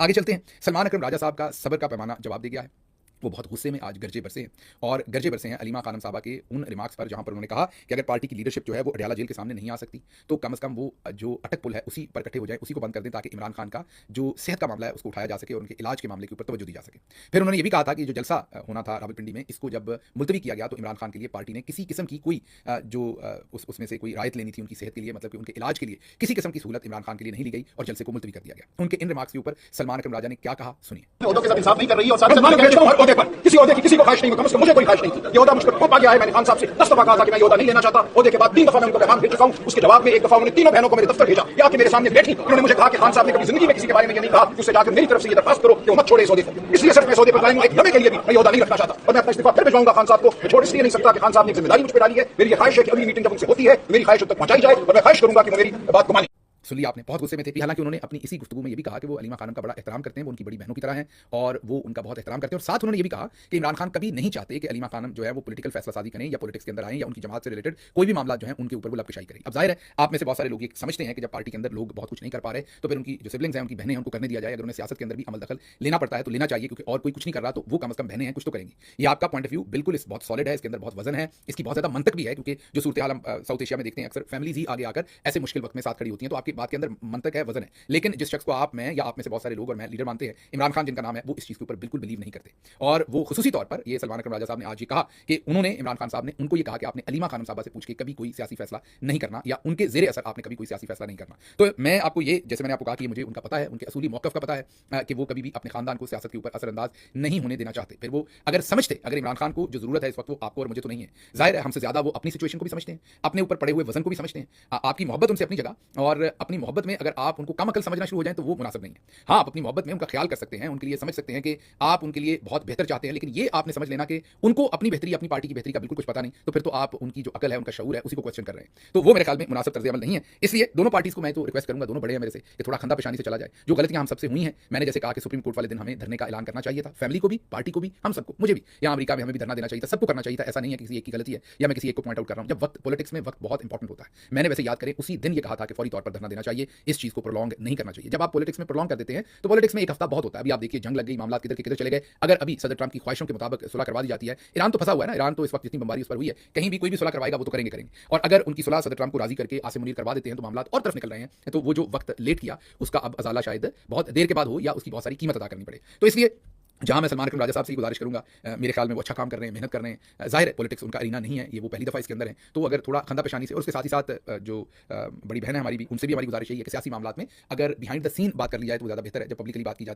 आगे चलते हैं। सलमान अकरम राजा साहब का सब्र का पैमाना जवाब दे गया है। वो बहुत गुस्से में आज गरजे बरसे हैं और गरजे बरसे हैं अलीमा खानम साहबा के उन रिमार्क्स पर, जहां पर उन्होंने कहा कि अगर पार्टी की लीडरशिप जो है वो अडयाला जेल के सामने नहीं आ सकती तो कम से कम वो जो अटक पुल है उसी पर इकट्ठे हो जाए, उसी को बंद कर दें, ताकि इमरान खान का जो सेहत का मामला है उसको उठाया जा सके और उनके इलाज के मामले के ऊपर तवज्जो दी जा सके। फिर उन्होंने ये भी कहा था कि जो जलसा होना था रावलपिंडी में, इसको जब मुलतवी किया गया तो इमरान खान के लिए पार्टी ने किसी किस्म की कोई उसमें से कोई रायत लेनी थी उनकी सेहत के लिए, मतलब कि उनके इलाज के लिए किसी किस्म की सहूलत इमरान खान के लिए नहीं ली गई और जलसे को मुलतवी कर दिया गया। उनके इन रिमार्क्स के ऊपर सलमान अकरम राजा ने क्या कहा, सुनिए। ओहदों के साथ इंसाफ नहीं कर रही है और सारे मालूम भेजता हूं हर ओहदे पर किसी ओहदे की किसी को ख्वाहिश नहीं, कम से कम मुझे कोई ख्वाहिश नहीं थी। ये ओहदा मुझ पर खूब आ गया है। मैंने खान साहब से 10 दफा कहा था कि मैं ये ओहदा नहीं लेना चाहता। ओहदे के बाद 3 दफा मैं उनको पैगाम भेज चुका हूं। उसके जवाब में एक दफा उन्होंने तीनों बहनों को मेरे दफ्तर भेजा कि आके मेरे सामने बैठी। उन्होंने मुझे कहा कि खान साहब ने कभी जिंदगी में किसी के बारे में ये नहीं कहा कि उससे जाकर मेरी तरफ से ये दरखास्त करो कि वो मत छोड़े इस ओहदे को। इसलिए सिर्फ मैं इस ओहदे पर कायम हूं, एक लम्हे के लिए भी मैं ये ओहदा नहीं रखना चाहता और मैं अपना इस्तीफा फिर भिजवाऊंगा खान साहब को। मैं छोड़ इसलिए नहीं सकता कि खान साहब ने जिम्मेदारी मुझ पर डाली है। मेरी ये ख्वाहिश है कि अगली मीटिंग जब उनसे होती है मेरी ख्वाहिश तक पहुंचाई जाए और मैं ख्वाहिश करूंगा कि वो मेरी बात को माने। सुन लिया आपने, बहुत गुस्से में थे। हालांकि उन्होंने अपनी इसी गुफ्तगू में ये भी कहा कि वो अलीमा खानम का बड़ा एहतराम करते हैं, वो उनकी बड़ी बहनों की तरह हैं और वो उनका बहुत एहतराम करते हैं। और साथ उन्होंने ये भी कहा कि इमरान खान कभी नहीं चाहते कि अलीमा खानम जो है वो पॉलिटिकल फैसला साजी करें या पॉलिटिक्स के अंदर आएं या उनकी जमात से रिलेटेड कोई भी मामला जो है उनके ऊपर वो लपकशाई करें। अब जाहिर है आप में से बहुत सारे लोग ये समझते हैं कि जब पार्टी के अंदर लोग बहुत कुछ नहीं कर पा रहे तो फिर उनकी जो सिबलिंग्स हैं, उनकी बहनें हैं, उनको करने दिया जाए। अगर उन्हें सियासत के अंदर भी अमल दखल लेना पड़ता है तो लेना चाहिए, क्योंकि और कोई कुछ नहीं कर रहा तो वो कम से कम बहनें हैं, कुछ तो करेंगी। ये आपका पॉइंट ऑफ व्यू बिल्कुल इस बहुत सॉलिड है, इसके अंदर बहुत वजन है, इसकी बहुत ज्यादा मंतक भी है, क्योंकि जो सूरत हाल हम साउथ एशिया में देखते हैं अक्सर फैमिलीज ही आगे आकर ऐसे मुश्किल वक्त में साथ खड़ी होती हैं। तो आपकी बात के अंदर मंतक है, वजन है। लेकिन जिस शख्स को आप में या आप में से बहुत सारे लोग और मैं लीडर मानते हैं, इमरान खान जिनका नाम है, वो इस चीज़ के ऊपर बिल्कुल बिलीव नहीं करते। और वो खुसूसी तौर पर ये सलमान अकरम राजा साहब ने आज ये कहा कि उन्होंने, इमरान खान साहब ने उनको ये कहा कि आपने अलीमा खानम साहबा से पूछ के कभी कोई सियासी फैसला नहीं करना या उनके जेरे असर आपने कभी कोई सियासी फैसला नहीं करना। तो मैं आपको ये, जैसे मैंने आपको कहा कि मुझे उनका पता है, उनके असूली मौक़िफ़ का पता है कि वो कभी भी अपने खानदान को सियासत के ऊपर असरअंदाज नहीं होने देना चाहते। फिर वो अगर समझते, अगर इमरान खान को जो ज़रूरत है इस वक्त वो आपको और मुझे तो नहीं है, ज़ाहिर है हमसे ज़्यादा वो अपनी सिचुएशन को भी समझते हैं, अपने ऊपर पड़े हुए वजन को भी समझते हैं। आपकी मोहब्बत उनसे अपनी जगह, और अपनी मोहब्बत में अगर आप उनको कम अकल समझना शुरू हो जाए तो वो मुनासिब नहीं है। हाँ, आप अपनी मोहब्बत में उनका ख्याल कर सकते हैं, उनके लिए समझ सकते हैं कि आप उनके लिए बहुत बेहतर चाहते हैं, लेकिन ये आपने समझ लेना कि उनको अपनी बेहतरी, अपनी पार्टी की बेहतरी का बिल्कुल कुछ पता नहीं, तो फिर तो आप उनकी जो अकल है, उनका शऊर है, उसी को क्वेश्चन कर रहे हैं। तो वो मेरे ख्याल में मुनासिब तर्ज अमल नहीं है। इसलिए दोनों पार्टीज को मैं तो रिक्वेस्ट करूंगा, दोनों बड़े हैं मेरे से, कि थोड़ा खंदा पेशानी से चला जाए। जो गलतियां हम सबसे हुई हैं, मैंने जैसे कहा कि सुप्रीम कोर्ट वाले दिन हमें धरने का ऐलान करना चाहिए था, फैमिली को भी, पार्टी को भी, हम सबको, मुझे भी, यहाँ अमेरिका में हमें भी धरना देना चाहिए था, सबको करना चाहिए था। ऐसा नहीं है किसी एक की गलती है या मैं किसी एक को पॉइंट आउट कर रहा हूँ। जब वक्त, पॉलिटिक्स में वक्त बहुत इंपॉर्टेंट होता है, मैंने वैसे याद करें उसी दिन ये कहा था कि फौरी तौर पर धरना देना चाहिए, इस चीज को प्रोलॉन्ग नहीं करना चाहिए। जब आप पॉलिटिक्स में प्रोलॉन्ग कर देते हैं तो पॉलिटिक्स में एक हफ्ता बहुत होता है। अभी आप देखिए जंग लग गई, मामला किधर के किधर चले गए। अगर अभी सदर ट्रंप की ख्वाहिशों के मुताबिक सुलह करवा दी जाती है, ईरान तो फंसा हुआ है ना, ईरान तो इस वक्त जितनी बमबारी उस पर हुई है, कहीं भी कोई भी सुलह करवाएगा वो तो करेंगे। और अगर उनकी सुलह सदर ट्रंप को राजी करके आसिम मुनीर करवा देते हैं तो मामला और तरफ निकल रहे हैं। तो वो जो वक्त लेट किया उसका अब अजाला शायद बहुत देर के बाद हो या उसकी बहुत सारी कीमत अदा करनी पड़े। तो इसलिए जहां मैं सलमान अकरम राजा साहब से गुजारिश करूंगा, मेरे ख्याल में वो अच्छा काम कर रहे हैं, मेहनत कर रहे हैं। जाहिर है पॉलिटिक्स उनका अरीना नहीं है, ये वो पहली दफ़ा इसके अंदर है, तो अगर थोड़ा खंदा पेशानी से, और उसके साथ ही साथ जो बड़ी बहन है हमारी भी, उनसे भी हमारी गुजारिश यही है कि सियासी मामला में अगर बिहाइंड द सीन बात कर ली जाए तो ज़्यादा बेहतर है। जब पब्लिकली बात की जाए